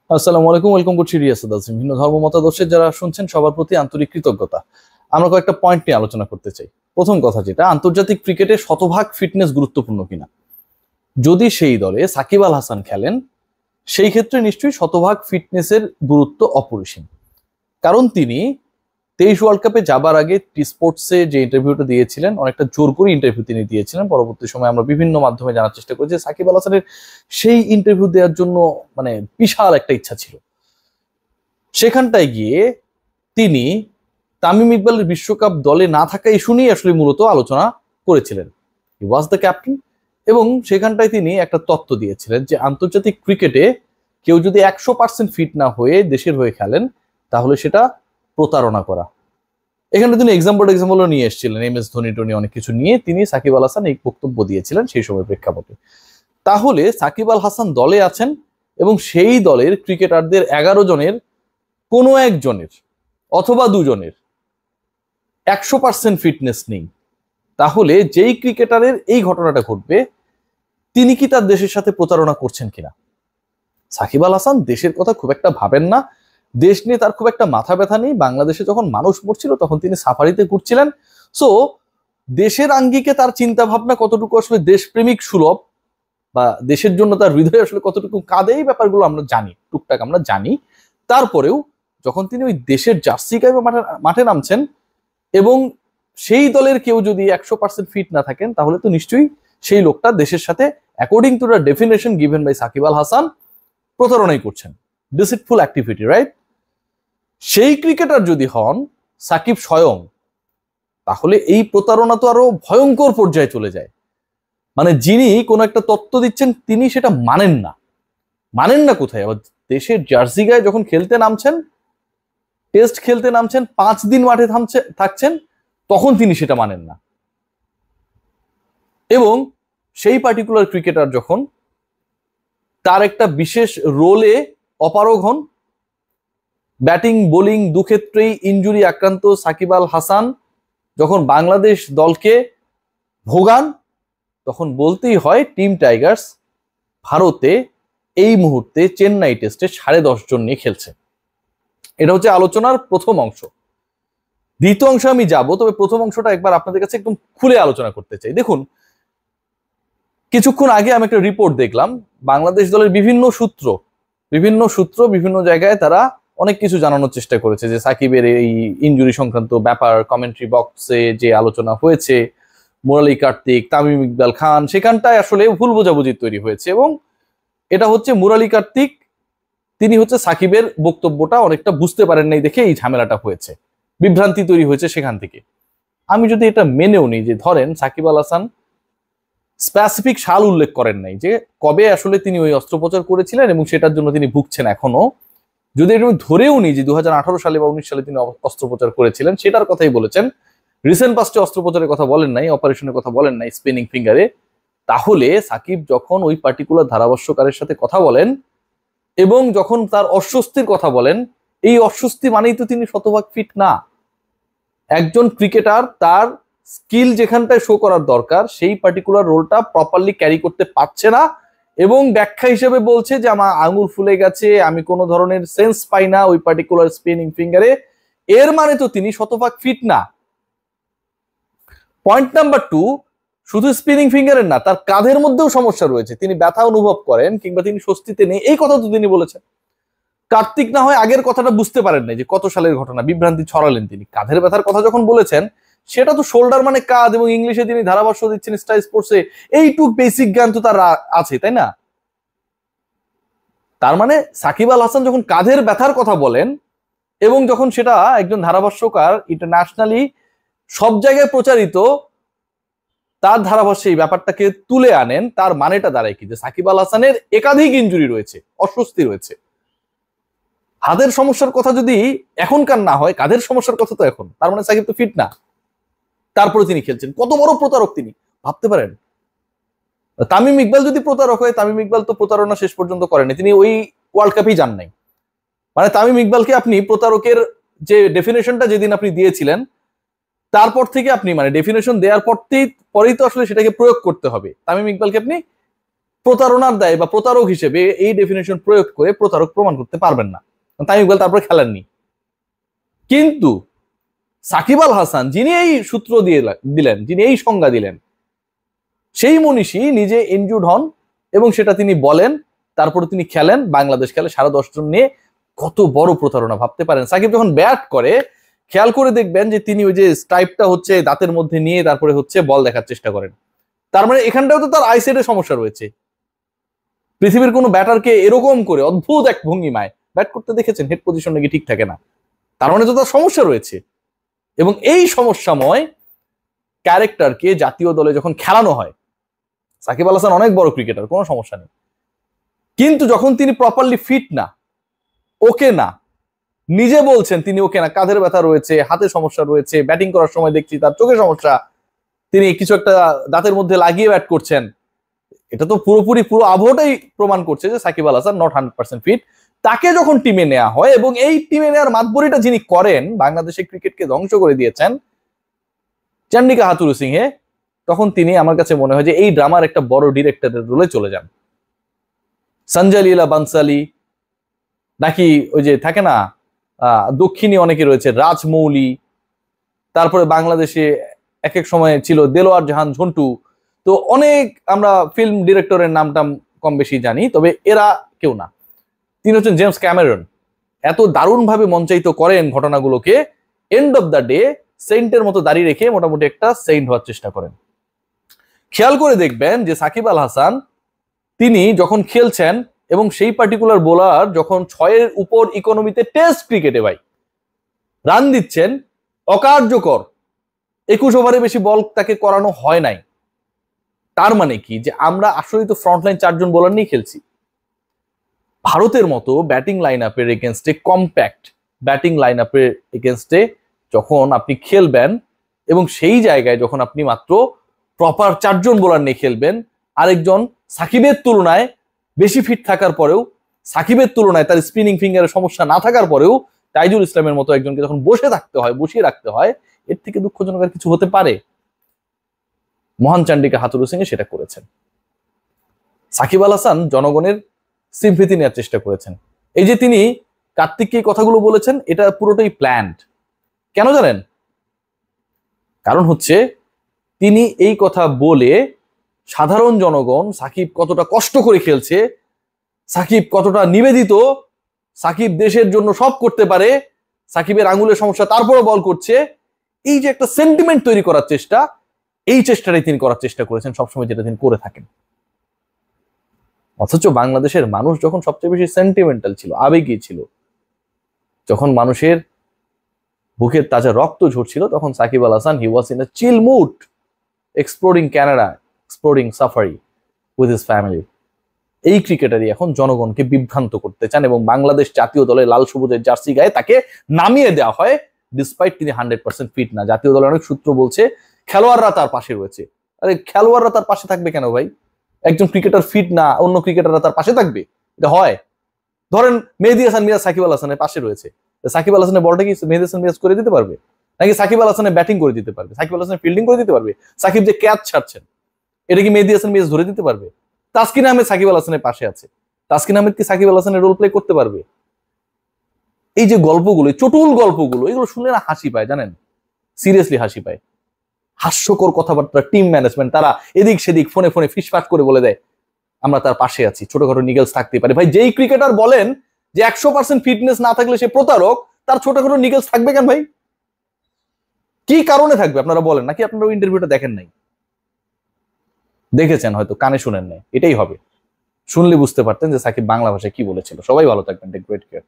আসসালামু আলাইকুম, ওয়েলকাম করছি রিয়াসাদ আজিম। ভিন্ন ধর্ম মতাদর্শের যারা শুনছেন সবার প্রতি আন্তরিক কৃতজ্ঞতা। আমরা কয়েকটা পয়েন্ট নিয়ে আলোচনা করতে চাই। প্রথম কথা যেটা, আন্তর্জাতিক ক্রিকেটে শতভাগ ফিটনেস গুরুত্বপূর্ণ কিনা। যদি সেই দলে সাকিব আল হাসান খেলেন, সেই ক্ষেত্রে নিশ্চয়ই শতভাগ ফিটনেসের গুরুত্ব অপরিসীম। কারণ তিনি 23 ওয়ার্ল্ড কাপে যাবার আগে টি স্পোর্টসে যে ইন্টারভিউটা দিয়েছিলেন, অনেকটা জোর করে ইন্টারভিউ তিনি দিয়েছিলেন। পরবর্তী সময় আমরা বিভিন্ন মাধ্যমে জানার চেষ্টা করেছি সাকিব আল হাসানের সেই ইন্টারভিউ দেওয়ার জন্য বিশাল একটা ইচ্ছা ছিল। সেখানটায় গিয়ে তিনি তামিম ইকবালের বিশ্বকাপ দলে না থাকা ইস্যু নিয়ে আসলে মূলত আলোচনা করেছিলেন। হি ওয়াজ দ্য ক্যাপ্টেন, এবং সেখানটায় তিনি একটা তত্ত্ব দিয়েছিলেন যে আন্তর্জাতিক ক্রিকেটে কেউ যদি 100% ফিট না হয়ে দেশের হয়ে খেলেন, তাহলে সেটা প্রতারণা করা। এখানে তিনি এক্সাম্পলও নিয়ে এসেছিলেন, MS ধোনি টনি অনেক কিছু নিয়ে তিনি সাকিব আল হাসান এই বক্তব্য দিয়েছিলেন সেই সময় প্রেক্ষাপটে। তাহলে সাকিব আল হাসান দলে আছেন এবং সেই দলের ক্রিকেটারদের 11 জনের কোনো একজনের অথবা দুজনের 100% ফিটনেস নেই, তাহলে যেই ক্রিকেটারের এই ঘটনাটা ঘটবে তিনি কি তার দেশের সাথে প্রতারণা করছেন কিনা। সাকিব আল হাসান দেশের কথা খুব একটা ভাবেন না, দেশ নিয়ে তার খুব একটা মাথা ব্যথা নেই। বাংলাদেশে যখন মানুষ মরছিল তখন তিনি সাফারিতে ঘুরছিলেন। সো দেশের আঙ্গিকে তার চিন্তা ভাবনা কতটুকু আসলে দেশপ্রেমিক সুলভ, বা দেশের জন্য তার হৃদয় আসলে কতটুকু কাঁদে, এই ব্যাপারগুলো আমরা জানি, টুকটাক আমরা জানি। তারপরেও যখন তিনি ওই দেশের জার্সি গায়ে মাঠে নামছেন এবং সেই দলের কেউ যদি 100% ফিট না থাকেন, তাহলে তো নিশ্চয়ই সেই লোকটা দেশের সাথে according to the definition given by Shakib Al Hasan প্রতারণাই করছেন, ডিসিটফুল অ্যাক্টিভিটি, রাইট? সেই ক্রিকেটার যদি হন সাকিব স্বয়ং, তাহলে এই প্রতারণা তো আরো ভয়ঙ্কর পর্যায়ে চলে যায়। মানে যিনি কোনো একটা তত্ত্ব দিচ্ছেন তিনি সেটা মানেন না কোথায়? আবার দেশের জার্সি গায়ে যখন খেলতে নামছেন, টেস্ট খেলতে নামছেন, 5 দিন মাঠে থাকছেন, তখন তিনি সেটা মানেন না। এবং সেই পার্টিকুলার ক্রিকেটার যখন তার একটা বিশেষ রোলে অপারগ হন, ব্যাটিং বোলিং দুক্ষেত্রেই ইনজুরি আক্রান্ত সাকিব আল হাসান যখন বাংলাদেশ দলকে ভোগান, তখন বলতেই হয় টিম টাইগার্স ভারতে এই মুহূর্তে চেন্নাই টেস্টে 10.5 জন নিয়ে খেলছে। এটা হচ্ছে আলোচনার প্রথম অংশ। দ্বিতীয় অংশে আমি যাব, তবে প্রথম অংশটা একবার আপনাদের কাছে একদম খুলে আলোচনা করতে চাই। দেখুন, কিছুক্ষণ আগে আমি একটা রিপোর্ট দেখলাম, বাংলাদেশ দলের বিভিন্ন সূত্র বিভিন্ন জায়গায় তারা অনেক কিছু জানানোর চেষ্টা করেছে যে সাকিবের এই ইনজুরি সংক্রান্ত ব্যাপার কমেন্ট্রি বক্সে যে আলোচনা হয়েছে, মুরালি কার্তিক, তামিম ইকবাল খান, সেখানটায় আসলে ভুল বোঝাবুঝি তৈরি হয়েছে। এবং এটা হচ্ছে মুরালি কার্তিক, তিনি হচ্ছে সাকিবের বক্তব্যটা অনেকটা বুঝতে পারেন নাই দেখে এই ঝামেলাটা হয়েছে, বিভ্রান্তি তৈরি হয়েছে সেখান থেকে। আমি যদি এটা মেনেও নিই যে ধরেন সাকিব আল হাসান স্পেসিফিক সাল উল্লেখ করেন নাই যে কবে আসলে তিনি ওই অস্ত্রোপচার করেছিলেন এবং সেটার জন্য তিনি ভুগছেন এখনো, যদি এটা আমি ধরেও নিই যে 2018 সালে বা 19 সালে তিনি অস্ত্রোপচার করেছিলেন, সেটার কথাই বলেছেন, রিসেন্ট পাস্টে অস্ত্রোপচারের কথা বলেন নাই, অপারেশনের কথা বলেন নাই স্পিনিং ফিঙ্গারে, তাহলে সাকিব যখন ওই পার্টিকুলার ধারাভাষ্যকারের সাথে কথা বলেন এবং যখন তার অস্বস্তির কথা বলেন, এই অস্বস্তি মানেই তো তিনি শতভাগ ফিট না। একজন ক্রিকেটার তার স্কিল যেখানটায় শো করার দরকার সেই পার্টিকুলার রোলটা প্রপারলি ক্যারি করতে পারছে না, এবং ব্যাখ্যা হিসেবে বলছে যে আমার আঙুল ফুলে গেছে, আমি কোনো ধরনের সেন্স পাই না ওই পার্টিকুলার স্পিনিং ফিঙ্গারে, এর মানে তো তিনি শতভাগ ফিট না। পয়েন্ট নাম্বার 2, শুধু স্পিনিং ফিঙ্গারের না, তার কাঁধের মধ্যেও সমস্যা রয়েছে, তিনি ব্যথা অনুভব করেন কিংবা তিনি স্বস্তিতে নেই, এই কথা তো তিনি বলেছেন। কার্তিক না হয় আগের কথাটা বুঝতে পারেন নাই যে কত সালের ঘটনা, বিভ্রান্তি ছড়ালেন তিনি। কাঁধের ব্যথার কথা যখন বলেছেন, সেটা তো শোল্ডার মানে কাঁধ, এবং ইংলিশে তিনি ধারাভাষ্য দিচ্ছেন স্টার স্পোর্টসে, এইটুক বেসিক জ্ঞান তো তার আছে, তাই না? তার মানে সাকিব আল হাসান যখন কাঁধের ব্যথার কথা বলেন এবং যখন সেটা একজন ধারাভাষ্যকার ইন্টারন্যাশনালি সব জায়গায় প্রচারিত তার ধারাভাষ্যে এই ব্যাপারটাকে তুলে আনেন, তার মানেটা দাঁড়ায় কি যে সাকিব আল হাসানের একাধিক ইনজুরি রয়েছে, অস্বস্তি রয়েছে। হাতের সমস্যার কথা যদি এখনকার না হয়, কাঁধের সমস্যার কথা তো এখন, তার মানে সাকিব তো ফিট না, তারপরে তিনি খেলছেন। কত বড় প্রতারক তিনি, ভাবতে পারেন? তামিম ইকবাল যদি প্রতারক হয়, তামিম ইকবাল তো প্রতারণা শেষ পর্যন্ত করেনি, তিনি ওই ওয়ার্ল্ড কাপেই যান নাই। মানে তামিম ইকবালকে আপনি প্রতারকের যে ডেফিনেশনটা যেদিন আপনি দিয়েছিলেন, তারপর থেকে আপনি মানে ডেফিনেশন দেওয়ার পরেই তো আসলে সেটাকে প্রয়োগ করতে হবে। তামিম ইকবালকে আপনি প্রতারণার দায় বা প্রতারক হিসেবে এই ডেফিনেশন প্রয়োগ করে প্রতারক প্রমাণ করতে পারবেন না। তামিম ইকবাল তারপরে খেলেননি। কিন্তু সাকিব আল হাসান যিনি এই সূত্র দিলেন, যিনি এই সংজ্ঞা দিলেন, সেই মনীষী নিজে ইনজুর্ড হন এবং সেটা তিনি বলেন, তারপরে তিনি খেলেন, বাংলাদেশ খেলে 10.5 জন নিয়ে। কত বড় প্রতারণা ভাবতে পারেন। সাকিব যখন ব্যাট করে খেয়াল করে দেখবেন যে তিনি ওই যে স্ট্রাইপটা হচ্ছে দাঁতের মধ্যে নিয়ে তারপরে হচ্ছে বল দেখার চেষ্টা করেন। তার মানে এখানটাও তো তার আইসাইডের সমস্যা রয়েছে। পৃথিবীর কোনো ব্যাটারকে এরকম করে অদ্ভুত এক ভঙ্গিমায় ব্যাট করতে দেখেছেন, হেড পজিশন নাকি ঠিক থাকে না, তার মানে তো তার সমস্যা রয়েছে। এবং এই সমস্যাময় ক্যারেক্টারকে জাতীয় দলে যখন খেলানো হয়, সাকিব আল হাসান অনেক বড় ক্রিকেটার, কোনো সমস্যা নেই, কিন্তু যখন তিনি প্রপারলি ফিট না, ওকে না, নিজে বলছেন তিনি ওকে না, কাঁধের ব্যথা রয়েছে, হাতে সমস্যা রয়েছে, ব্যাটিং করার সময় দেখছি তার চোখে সমস্যা, তিনি কিছু একটা দাঁতের মধ্যে লাগিয়ে ব্যাট করছেন, এটা তো পুরো আবহটাই প্রমাণ করছে যে সাকিব আল হাসান নট 100% ফিট। তাকে যখন টিমে নেওয়া হয় এবং এই টিমে নেওয়ার মাতবরিটা যিনি করেন, বাংলাদেশের ক্রিকেটকে ধ্বংস করে দিয়েছেন, চন্ডিকা হাথুরুসিংহে, তখন তিনি আমার কাছে মনে হয় যে এই ড্রামার একটা বড় ডিরেক্টরের রোলে চলে যান। সঞ্জয় লীলা বানসালি, নাকি ওই যে থাকে না দক্ষিণী অনেকে রয়েছে, রাজমৌলি, তারপরে বাংলাদেশে এক এক সময় ছিল দেলোয়ার জাহান ঝন্টু, তো অনেক আমরা ফিল্ম ডিরেক্টরের নামটা কম বেশি জানি, তবে এরা কেউ না। তিনি হচ্ছেন জেমস ক্যামেরন। এত দারুণভাবে মঞ্চায়িত করেন ঘটনাগুলোকে, এন্ড অফ দ্য ডে সেন্টের মতো দাঁড়িয়ে রেখে মোটামুটি একটা সেন্ট হওয়ার চেষ্টা করেন। খেয়াল করে দেখবেন যে সাকিব আল হাসান তিনি যখন খেলছেন এবং সেই পার্টিকুলার বোলার যখন 6-এর উপর ইকোনমিতে টেস্ট ক্রিকেটে ভাই রান দিচ্ছেন, অকার্যকর, 21 ওভারে বেশি বল তাকে করানো হয় নাই, তার মানে কি যে আমরা আসলে তো ফ্রন্টলাইন 4 জন বোলার নিয়ে খেলছি। ভারতের মতো ব্যাটিং লাইন আপের এগেনস্টে, কম্প্যাক্ট ব্যাটিং লাইন আপের এগেনস্টে যখন আপনি খেলবেন এবং সেই জায়গায় যখন আপনি মাত্র প্রপার 4 জন বোলার নিয়ে খেলবেন, আরেকজন সাকিবের তুলনায় বেশি ফিট থাকার পরেও, সাকিবের তুলনায় তার স্পিনিং ফিঙ্গারের সমস্যা না থাকার পরেও তাইজুল ইসলামের মতো একজনকে যখন বসিয়ে রাখতে হয়, এর থেকে দুঃখজনক আর কিছু হতে পারে? মহান চন্ডিকা হাথুরুসিংহে সেটা করেছেন। সাকিব আল হাসান জনগণের সিম্পেথি নেওয়ার চেষ্টা করেছেন। এই যে তিনি কার্তিককে এই কথাগুলো বলেছেন, এটা পুরোটাই প্ল্যান্ড। কেন জানেন? কারণ হচ্ছে তিনি এই কথা বলে সাধারণ জনগণ সাকিব কতটা কষ্ট করে খেলছে, সাকিব কতটা নিবেদিত, সাকিব দেশের জন্য সব করতে পারে, সাকিবের আঙুলের সমস্যা তারপরও বল করছে, এই যে একটা সেন্টিমেন্ট তৈরি করার চেষ্টা, এই চেষ্টাটাই তিনি করার চেষ্টা করেছেন সবসময়, যেটা তিনি করে থাকেন। অথচ বাংলাদেশের মানুষ যখন সবচেয়ে বেশি সেন্টিমেন্টাল ছিল, আবেগী ছিল, যখন মানুষের বুকের তাজা রক্ত ঝরছিল, তখন Shakib Al Hasan he was in a chill mood, exploring Canada, exploring safari with his family. এই ক্রিকেটারই এখন জনগণকে বিভ্রান্ত করতে চান এবং বাংলাদেশ জাতীয় দলে লাল সবুজের জার্সি গায়ে তাকে নামিয়ে দেওয়া হয়, ডিসপাইট তিনি 100% ফিট না। জাতীয় দলের অনেক সূত্র বলছে খেলোয়াড়রা তার পাশে রয়েছে। আরে খেলোয়াড়রা তার পাশে থাকবে কেন ভাই? একজন ক্রিকেটার ফিট না, অন্য ক্রিকেটাররা তার পাশে থাকবে? এটা হয়? ধরেন মেহেদী হাসান মিরাজ সাকিব আল হাসানের পাশে রয়েছে, সাকিব আল হাসানের বলটা কি মেহেদী হাসান মিরাজ করে দিতে পারবে? নাকি সাকিব আল হাসানের ব্যাটিং করে দিতে পারবে? সাকিব আল হাসানের ফিল্ডিং করে দিতে পারবে? সাকিব যে ক্যাচ ছাড়ছেন, এটা কি মেহেদী হাসান মিরাজ ধরে দিতে পারবে? তাসকিন আহমেদ সাকিব আল হাসানের পাশে আছে, তাসকিন আহমেদ কি সাকিব আল হাসানের রোল প্লে করতে পারবে? এই যে গল্পগুলো, চটুল গল্পগুলো, এগুলো শুনলে না হাসি পায়, জানেন, সিরিয়াসলি হাসি পায়। হাস্যকর কথাবার্তা, টিম ম্যানেজমেন্ট, তারা এদিক সেদিক ফোনে ফিসফাট করে বলে দেয় আমরা তার পাশে আছি, ছোটখাটো নিগেলস থাকতে পারে। ভাই যেই ক্রিকেটার বলেন যে 100% ফিটনেস না থাকলে সে প্রতারক, তার ছোটখাটো নিগেলস থাকবে কেন ভাই? কি কারণে থাকবে আপনারা বলেন? নাকি আপনারা ইন্টারভিউটা দেখেন নাই? দেখেছেন হয়তো, কানে শুনেন নাই, এটাই হবে। শুনলে বুঝতে পারতেন যে সাকিব বাংলা ভাষায় কি বলেছিল। সবাই ভালো থাকবেন, টেক গ্রেট কেয়ার।